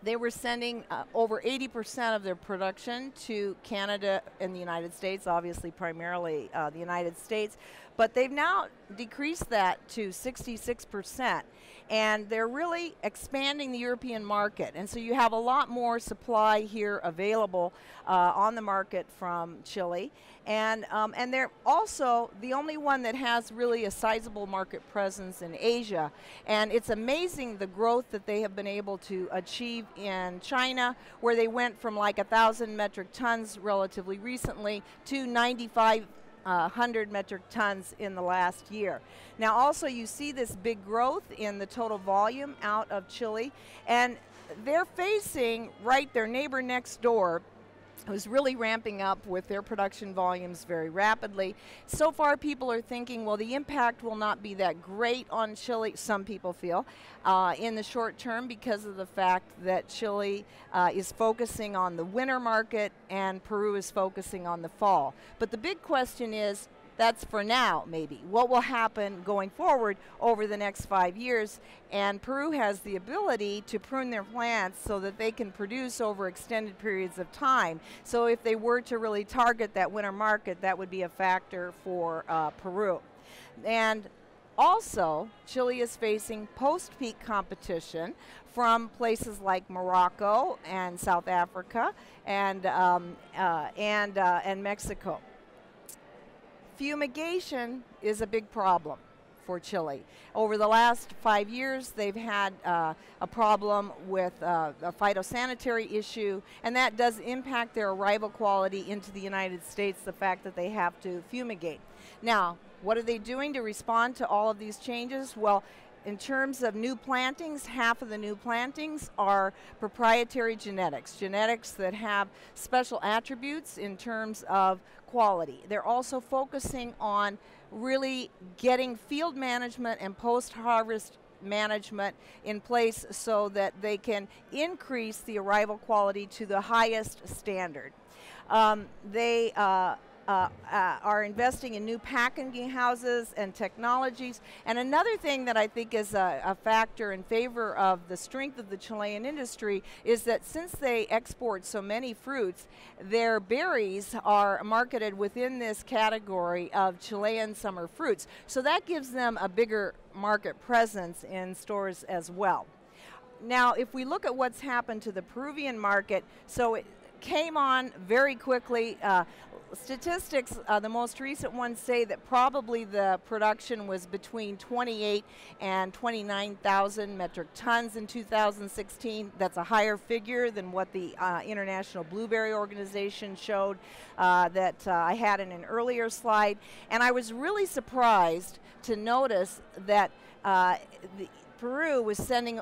they were sending over 80% of their production to Canada and the United States, obviously primarily the United States, but they've now decreased that to 66%, and they're really expanding the European market. And so you have a lot more supply here available on the market from Chile. And they're also the only one that has really a sizable market presence in Asia. And it's amazing the growth that they have been able to achieve in China, where they went from like 1,000 metric tons relatively recently to 9,500 metric tons in the last year. Now also you see this big growth in the total volume out of Chile, and they're facing their neighbor next door, who's really ramping up with their production volumes very rapidly. So far people are thinking, well, the impact will not be that great on Chile, some people feel, in the short term, because of the fact that Chile is focusing on the winter market and Peru is focusing on the fall. But the big question is, that's for now, maybe. What will happen going forward over the next 5 years? And Peru has the ability to prune their plants so that they can produce over extended periods of time. So if they were to really target that winter market, that would be a factor for Peru. And also, Chile is facing post-peak competition from places like Morocco and South Africa and Mexico. Fumigation is a big problem for Chile. Over the last 5 years, they've had a problem with a phytosanitary issue, and that does impact their arrival quality into the United States, the fact that they have to fumigate. Now, what are they doing to respond to all of these changes? Well, in terms of new plantings, half of the new plantings are proprietary genetics, genetics that have special attributes in terms of quality. They're also focusing on really getting field management and post-harvest management in place so that they can increase the arrival quality to the highest standard. They are investing in new packing houses and technologies. And another thing that I think is a factor in favor of the strength of the Chilean industry is that since they export so many fruits, their berries are marketed within this category of Chilean summer fruits. So that gives them a bigger market presence in stores as well. Now, if we look at what's happened to the Peruvian market, so it came on very quickly. Statistics, the most recent ones say that probably the production was between 28 and 29,000 metric tons in 2016. That's a higher figure than what the International Blueberry Organization showed that I had in an earlier slide. And I was really surprised to notice that Peru was sending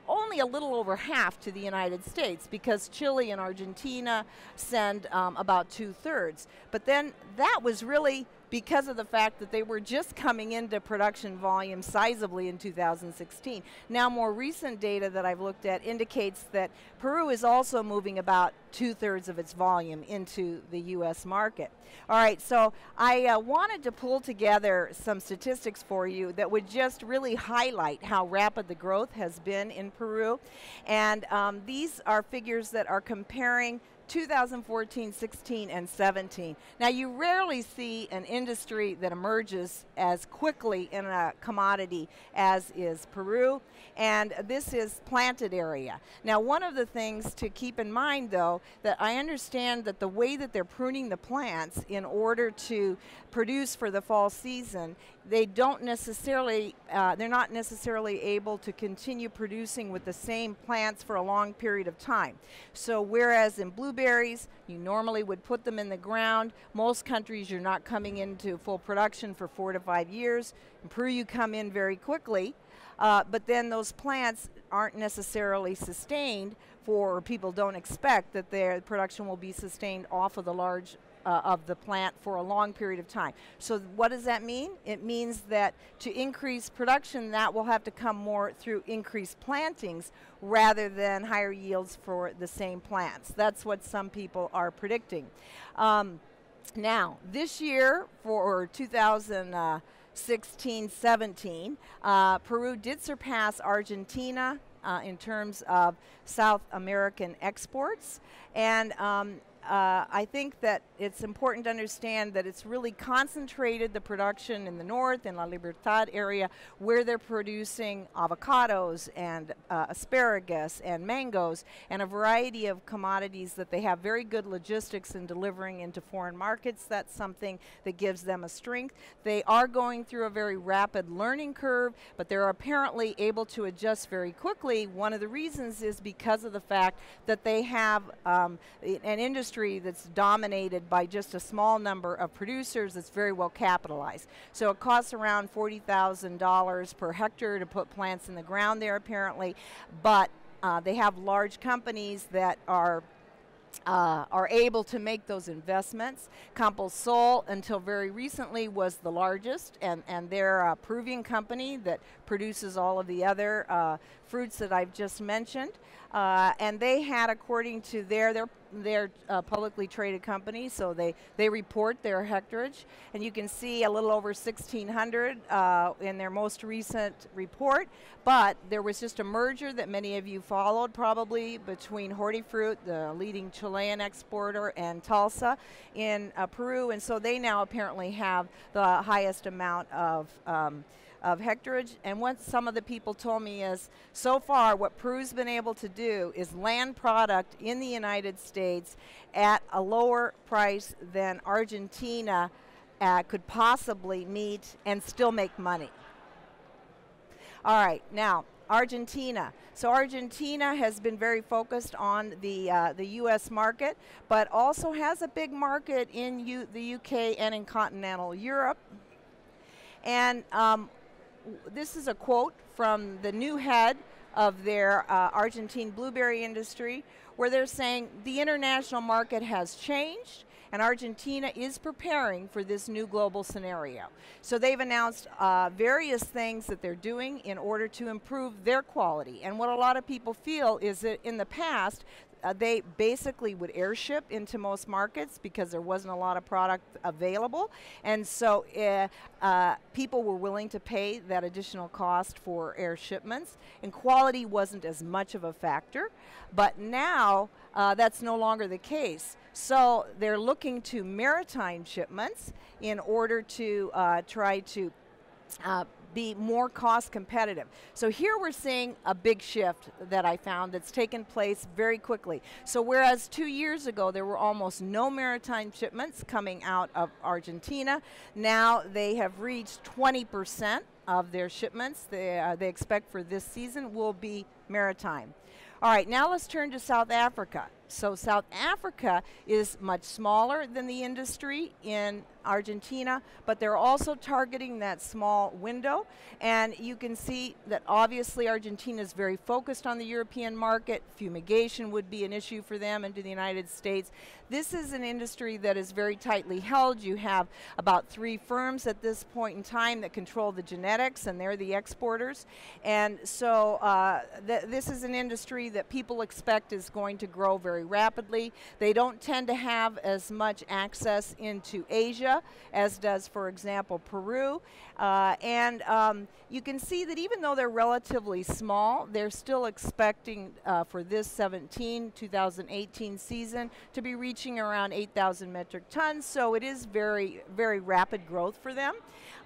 only a little over half to the United States, because Chile and Argentina send about 2/3. But then that was really because of the fact that they were just coming into production volume sizably in 2016. Now, more recent data that I've looked at indicates that Peru is also moving about 2/3 of its volume into the U.S. market. All right, so I wanted to pull together some statistics for you that would just really highlight how rapid the growth has been in Peru. And these are figures that are comparing 2014, 16, and 17. Now, you rarely see an industry that emerges as quickly in a commodity as is Peru, and this is planted area. Now, one of the things to keep in mind, though, that I understand that the way that they're pruning the plants in order to produce for the fall season, they don't necessarily, they're not necessarily able to continue producing with the same plants for a long period of time. So whereas in blueberries, you normally would put them in the ground, most countries you're not coming into full production for 4 to 5 years. In Peru, you come in very quickly, but then those plants aren't necessarily sustained for, or people don't expect that their production will be sustained off of the large of the plant for a long period of time. So what does that mean? It means that to increase production, that will have to come more through increased plantings rather than higher yields for the same plants. That's what some people are predicting. Now, this year for 2016-17, Peru did surpass Argentina in terms of South American exports, and I think that it's important to understand that it's really concentrated the production in the north, in La Libertad area, where they're producing avocados and asparagus and mangoes and a variety of commodities that they have very good logistics in delivering into foreign markets. That's something that gives them a strength. They are going through a very rapid learning curve, but they're apparently able to adjust very quickly. One of the reasons is because of the fact that they have an industry that's dominated by just a small number of producers that's very well capitalized. So it costs around $40,000 per hectare to put plants in the ground there apparently, but they have large companies that are able to make those investments. Campo Sol, until very recently, was the largest, and they're a Peruvian company that produces all of the other fruits that I've just mentioned. And they had, according to their publicly traded company, so they report their hectarage, and you can see a little over 1,600 in their most recent report. But there was just a merger that many of you followed probably between Hortifruit, the leading Chilean exporter, and Tulsa in Peru, and so they now apparently have the highest amount of hectarage. And what some of the people told me is, so far what Peru's been able to do is land product in the United States at a lower price than Argentina could possibly meet and still make money. All right, now Argentina. So Argentina has been very focused on the U.S. market, but also has a big market in the U.K. and in continental Europe. And this is a quote from the new head of their Argentine blueberry industry, where they're saying the international market has changed and Argentina is preparing for this new global scenario. So they've announced various things that they're doing in order to improve their quality. And what a lot of people feel is that in the past, they basically would airship into most markets because there wasn't a lot of product available. And so people were willing to pay that additional cost for air shipments. And quality wasn't as much of a factor. But now that's no longer the case. So they're looking to maritime shipments in order to try to be more cost competitive. So here we're seeing a big shift that I found that's taken place very quickly. So whereas 2 years ago there were almost no maritime shipments coming out of Argentina, now they have reached 20% of their shipments they expect for this season will be maritime. All right, now let's turn to South Africa. So South Africa is much smaller than the industry in Argentina, but they're also targeting that small window. And you can see that obviously Argentina is very focused on the European market. Fumigation would be an issue for them into the United States. This is an industry that is very tightly held. You have about 3 firms at this point in time that control the genetics, and they're the exporters. And so this is an industry that people expect is going to grow very rapidly. They don't tend to have as much access into Asia as does, for example, Peru. You can see that even though they're relatively small, they're still expecting for this 2018 season to be reaching around 8,000 metric tons. So it is very, very rapid growth for them.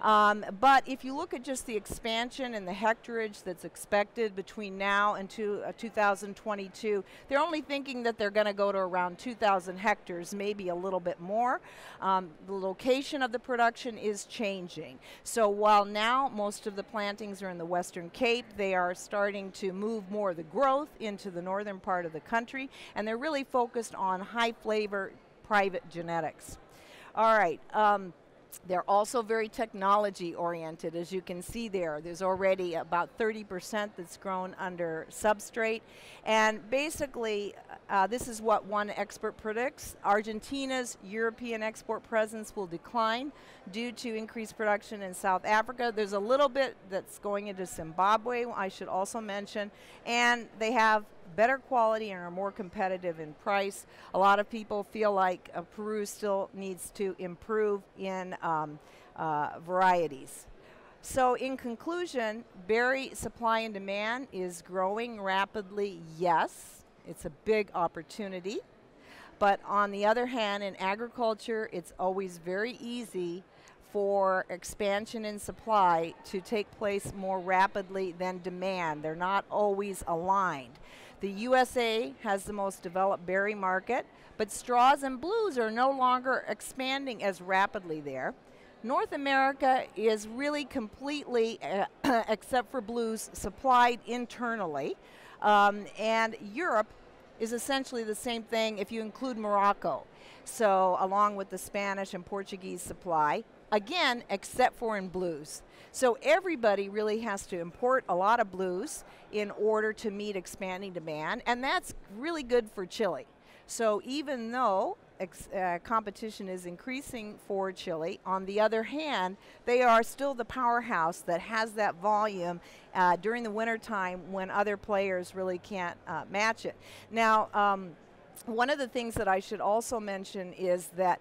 But if you look at just the expansion and the hectarage that's expected between now and 2022, they're only thinking that they're going to go to around 2,000 hectares, maybe a little bit more. The location of the production is changing. So while now most of the plantings are in the Western Cape, they are starting to move more of the growth into the northern part of the country, and they're really focused on high flavor private genetics. All right. They're also very technology oriented, as you can see there. There's already about 30% that's grown under substrate. And basically, this is what one expert predicts. Argentina's European export presence will decline due to increased production in South Africa. There's a little bit that's going into Zimbabwe, I should also mention. And they have better quality and are more competitive in price. A lot of people feel like Peru still needs to improve in varieties. So in conclusion, berry supply and demand is growing rapidly, yes. It's a big opportunity. But on the other hand, in agriculture, it's always very easy for expansion in supply to take place more rapidly than demand. They're not always aligned. The USA has the most developed berry market, but straws and blues are no longer expanding as rapidly there. North America is really completely, except for blues, supplied internally. And Europe is essentially the same thing if you include Morocco. So along with the Spanish and Portuguese supply, again, except for in blues. So everybody really has to import a lot of blues in order to meet expanding demand, and that's really good for Chile. So even though competition is increasing for Chile, on the other hand, they are still the powerhouse that has that volume during the wintertime when other players really can't match it. Now, one of the things that I should also mention is that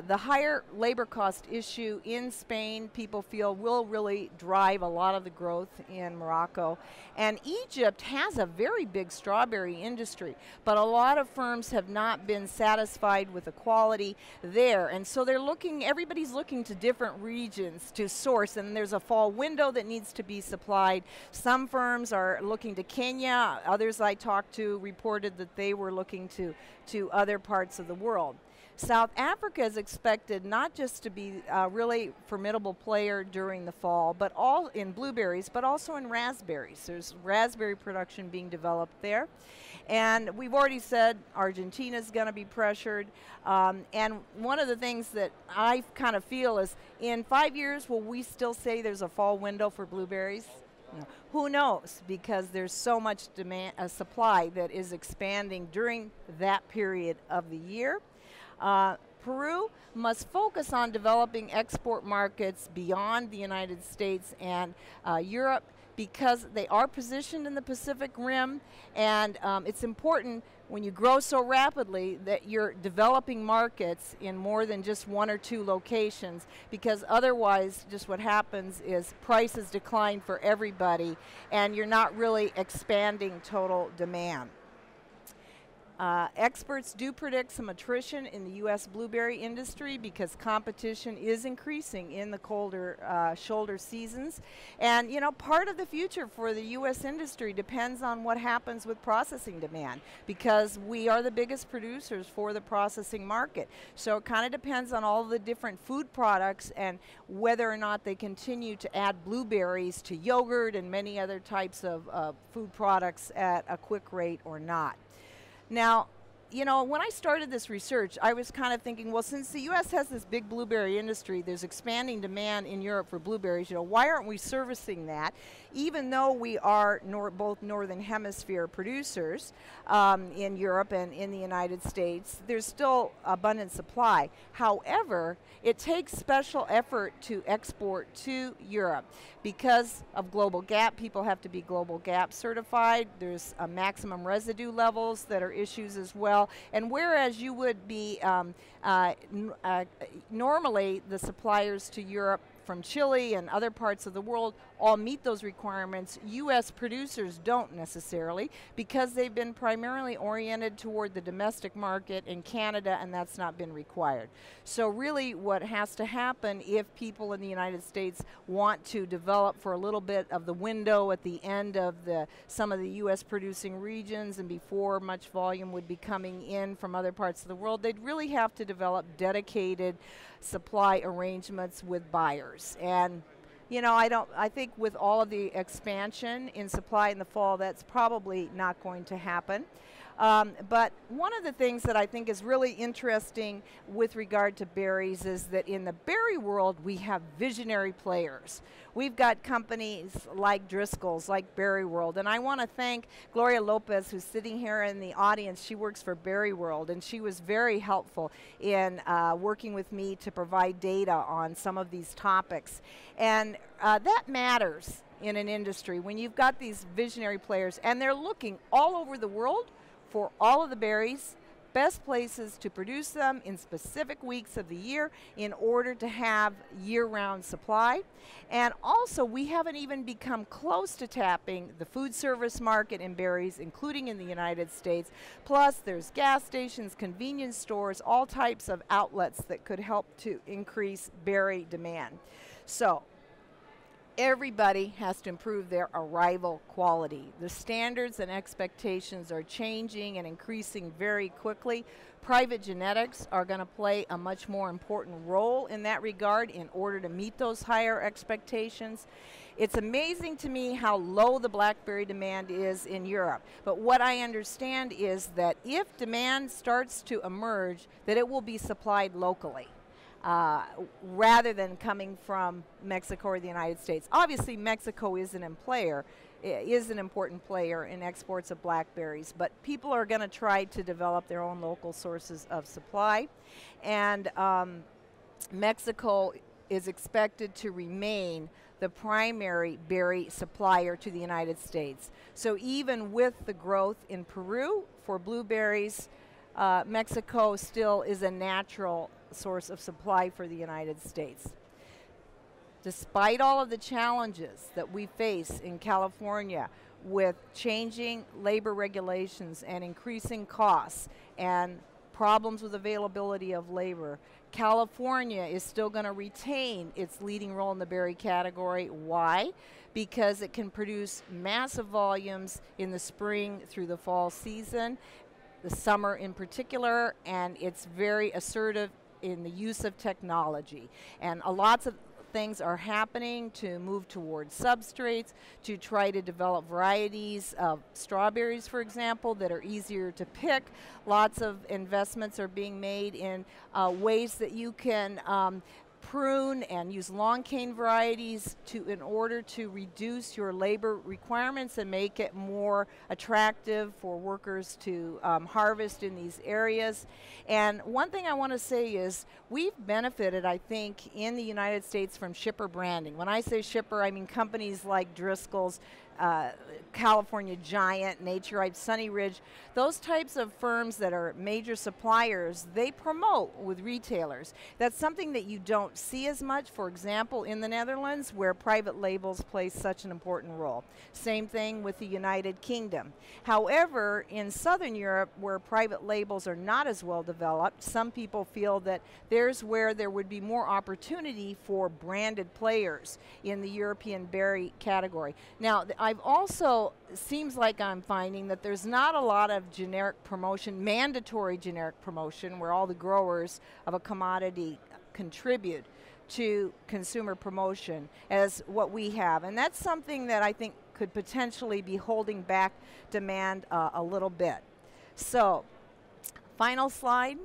the higher labor cost issue in Spain, people feel will really drive a lot of the growth in Morocco. And Egypt has a very big strawberry industry, but a lot of firms have not been satisfied with the quality there. And so they're looking, everybody's looking to different regions to source, and there's a fall window that needs to be supplied. Some firms are looking to Kenya, others I talked to reported that they were looking to other parts of the world. South Africa is expected not just to be a really formidable player during the fall, but all in blueberries, but also in raspberries. There's raspberry production being developed there. And we've already said Argentina is going to be pressured. And one of the things that I kind of feel is in 5 years, will we still say there's a fall window for blueberries? Who knows? Because there's so much demand, supply that is expanding during that period of the year. Peru must focus on developing export markets beyond the United States and Europe, because they are positioned in the Pacific Rim, and it's important when you grow so rapidly that you're developing markets in more than just one or two locations, because otherwise just what happens is prices decline for everybody and you're not really expanding total demand. Experts do predict some attrition in the U.S. blueberry industry because competition is increasing in the colder shoulder seasons. And you know, part of the future for the U.S. industry depends on what happens with processing demand, because we are the biggest producers for the processing market. So it kind of depends on all the different food products and whether or not they continue to add blueberries to yogurt and many other types of food products at a quick rate or not. Now, you know, when I started this research, I was kind of thinking, well, since the U.S. has this big blueberry industry, there's expanding demand in Europe for blueberries, you know, why aren't we servicing that? Even though we are both Northern Hemisphere producers in Europe and in the United States, there's still abundant supply. However, it takes special effort to export to Europe. Because of global gap, people have to be global gap certified. There's maximum residue levels that are issues as well. And whereas you would be normally the suppliers to Europe from Chile and other parts of the world all meet those requirements, U.S. producers don't necessarily, because they've been primarily oriented toward the domestic market in Canada, and that's not been required. So really what has to happen if people in the United States want to develop for a little bit of the window at the end of some of the U.S. producing regions and before much volume would be coming in from other parts of the world, they'd really have to develop dedicated supply arrangements with buyers. And you know, I think with all of the expansion in supply in the fall, that's probably not going to happen. But one of the things that I think is really interesting with regard to berries is that in the berry world, we have visionary players. We've got companies like Driscoll's, like Berry World, and I want to thank Gloria Lopez, who's sitting here in the audience. She works for Berry World, and she was very helpful in working with me to provide data on some of these topics. And that matters in an industry when you've got these visionary players, and they're looking all over the world for all of the berries, best places to produce them in specific weeks of the year in order to have year-round supply. And also, we haven't even become close to tapping the food service market in berries, including in the United States. Plus, there's gas stations, convenience stores, all types of outlets that could help to increase berry demand. So, everybody has to improve their arrival quality. The standards and expectations are changing and increasing very quickly. Private genetics are going to play a much more important role in that regard in order to meet those higher expectations. It's amazing to me how low the blackberry demand is in Europe. But what I understand is that if demand starts to emerge, that it will be supplied locally. Rather than coming from Mexico or the United States. Obviously, Mexico is an important player in exports of blackberries, but people are going to try to develop their own local sources of supply. And Mexico is expected to remain the primary berry supplier to the United States. So even with the growth in Peru for blueberries, Mexico still is a natural source of supply for the United States. Despite all of the challenges that we face in California with changing labor regulations and increasing costs and problems with availability of labor, California is still going to retain its leading role in the berry category. Why? Because it can produce massive volumes in the spring through the fall season, the summer in particular, and it's very assertive in the use of technology. And lots of things are happening to move towards substrates, to try to develop varieties of strawberries, for example, that are easier to pick. Lots of investments are being made in ways that you can prune and use long cane varieties in order to reduce your labor requirements and make it more attractive for workers to harvest in these areas. And one thing I want to say is we've benefited, I think, in the United States from shipper branding. When I say shipper, I mean companies like Driscoll's, California Giant, Naturite, Sunny Ridge, those types of firms that are major suppliers, they promote with retailers. That's something that you don't see as much, for example, in the Netherlands, where private labels play such an important role. Same thing with the United Kingdom. However, in Southern Europe, where private labels are not as well developed, some people feel that there's where there would be more opportunity for branded players in the European berry category. Now, I've also, seems like I'm finding that there's not a lot of generic promotion, mandatory generic promotion, where all the growers of a commodity contribute to consumer promotion as what we have. And that's something that I think could potentially be holding back demand a little bit. So, final slide.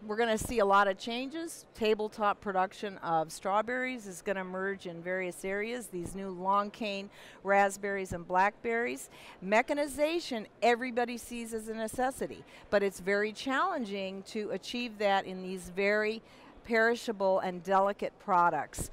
We're going to see a lot of changes. Tabletop production of strawberries is going to emerge in various areas. These new long cane raspberries and blackberries. Mechanization, everybody sees as a necessity, but it's very challenging to achieve that in these very perishable and delicate products.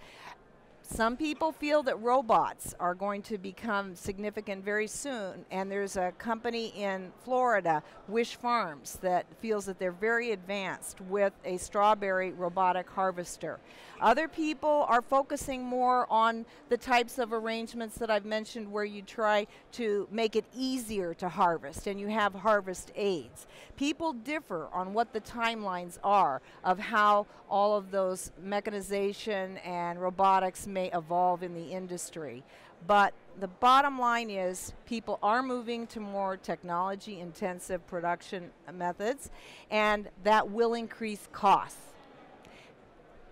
Some people feel that robots are going to become significant very soon, and there's a company in Florida, Wish Farms, that feels that they're very advanced with a strawberry robotic harvester. Other people are focusing more on the types of arrangements that I've mentioned where you try to make it easier to harvest and you have harvest aids. People differ on what the timelines are of how all of those mechanization and robotics may evolve in the industry. But the bottom line is people are moving to more technology intensive production methods, and that will increase costs.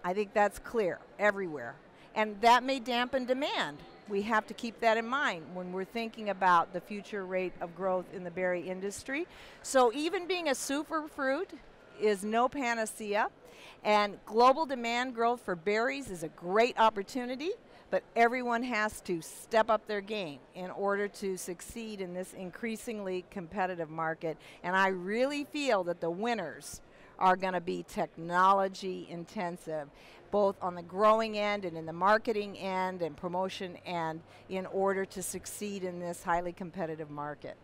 I think that's clear everywhere. And that may dampen demand. We have to keep that in mind when we're thinking about the future rate of growth in the berry industry. So even being a superfruit is no panacea, and global demand growth for berries is a great opportunity, but everyone has to step up their game in order to succeed in this increasingly competitive market. And I really feel that the winners are going to be technology intensive, both on the growing end and in the marketing end and promotion end, in order to succeed in this highly competitive market.